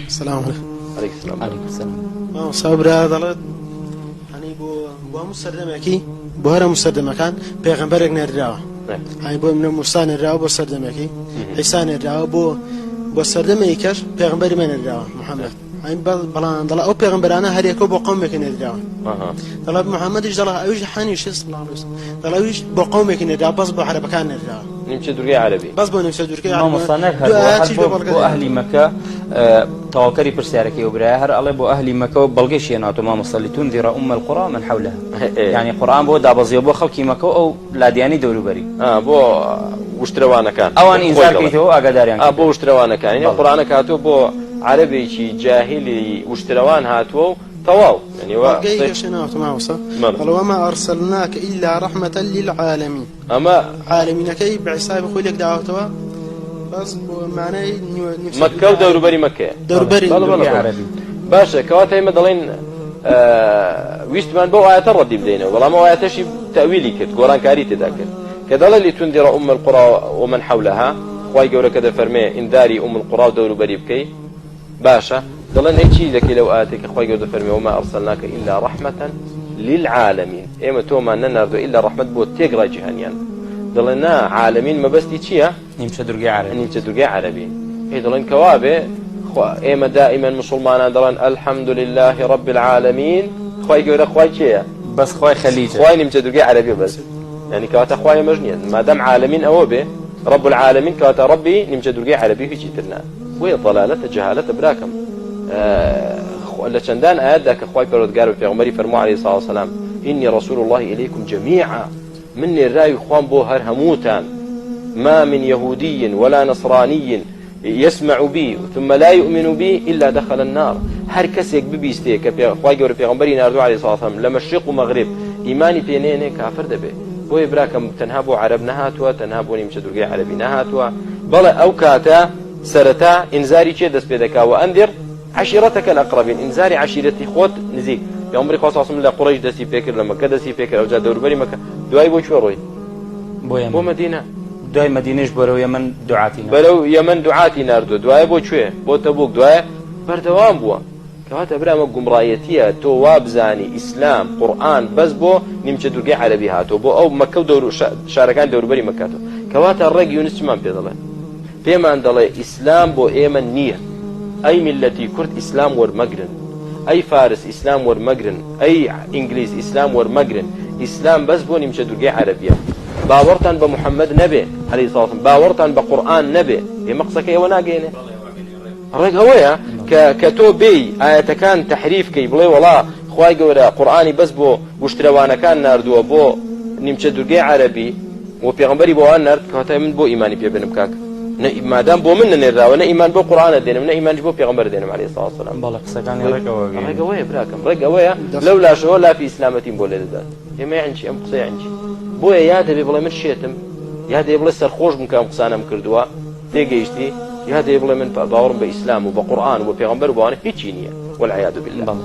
السلام عليكم. عليكم السلام. عليكم السلام. ما صبر هذا يعني بو مسردمكي بوهر مسردمكان پیغمبرك نرداوه يعني بو من موسى نرداوه بو سردمكي عيسى نرداوه بو سردمكر پیغمبر من نرداوه محمد يعني بلان دلا او پیغمبرانه هر يكو بو قومك نرداوه دلا محمد دلا اوج حنيش صلى الله عليه وسلم دلا اوج بو قومك نرداوه بس بو حربكان نرداوه نمشي درجة عربي بس بو نمشي درجة ما مصنف هر بو أهل مكة توكري برسالك يوبرا هر الله بو أهل مكة بلقيش يناتو ما مصلي تنذر القرى من حولها يعني قرآن بو دابزيو بو خلق مكة أو لادياني دورو بري بو وشتروانا كان أوان إنزال كيتو أقدار يعني بو وشتروانا كان يعني القرآن كاتو بو عربي شي جاهلي وشتروان هاتو طواو يعني وقيل شناوت ما وصل قال وما أرسلناك إلا رحمة للعالمين أما عالمين كي بعصاب يقول لك دعوتها بس معناه مكة ودور بري مكة دور بري عربي باشا كواتي مدلين ويستمان بو آيات الردي بدينه والله ما آيات شي تأويلي كرت قرآن كاري تذاكر كذا اللي تنذر أم القرى ومن حولها خواي قولة كذا فرمي انذاري أم القرى ودور بري بكي باشا دلن هيك شيء ذكي لو آتك خواي قولة فرمي وما أرسلناك إلا رحمة للعالمين إما توما ننردو إلا رحمة بو تيقرا جهنيان دلنا عالمين ما بس تيجيها نمشي درجة عربي نمشي درجة عربي هي دلن كوابه إما دائما مسلمان دلن الحمد لله رب العالمين خواي قولة خواي شيء بس خواي خليجي خواي نمشي درجة عربي بس يعني كواتا خواي مجنيا ما دام عالمين أو به رب العالمين كواتا ربي نمشي درجة عربي في شيء وهي ضلالة جهالة براكم لشندان آيات ذاك خواي بردقار في عمري فرموا عليه الصلاة والسلام إني رسول الله إليكم جميعا مني الرأي خوان بو هرهموتان ما من يهودي ولا نصراني يسمع بي ثم لا يؤمن بي إلا دخل النار هر كسيك ببيستيك خواي قول في عمري ناردو عليه الصلاة والسلام لمشرق ومغرب إيماني بينيني كافر دبي بو إبراكم تنهبوا عرب نهاتوا تنهبوا نمشي درقي عربي نهاتوا بلا أوكاتا سرتا إنزاري چه دست بيدكا وأنذر عشيرتك الأقربين إنزاري عشيرتي خوت نزيك يا عمري خاص أصلا لا قريش دسي فكر لما كذا دسي فكر أو جا دور بري مكة دواي بو شو روي بو مدينة دواي مدينة برو يمن دعاتي برو يمن دعاتي ناردو دواي بو شو بو تبوك دواي بردوام بوا كهات أبرام جمرايتية تواب زاني إسلام قرآن بس بو نمشي درجة عربي هاتو بو أو مكة ودور شاركان دور بري مكاتو كهات الرجل يونس ما بيضله فيما عند الله إسلام بو إيمن نية أي ملتي كرد إسلام ورمجرن أي فارس إسلام ورمجرن أي إنجليز إسلام ورمجرن إسلام بس بو نمشي درجة عربية باورتان بمحمد نبي عليه الصلاة والسلام باورتان بقرآن نبي مقصك يا وناقينه الرجل هويا كتو بي آيات كان تحريف كي بلي والله خواي قولا قرآني بس بو واشتروانا كان ناردو بو نمشي درجة عربي وبيغمبري بو نارد كهتا من بو إيماني بيا بنبكاك ما دام بو من نرى ولا إيمان بو قرآن دينه من إيمان بو بيغمبر دينه عليه الصلاة والسلام بالله سكاني رجوية براكم رجوية لولا شو لا في إسلامتين بولا ذا ما يعنشي أم قصي عنشي بو يا ده بيبلا من شيتم يا ده بيبلا سرخوش ممكن قصانا مكردوا تيجيشتي يا ده بيبلا من باورم بإسلام وبقرآن وبيغمبر بوانه هيجينية والعياذ بالله.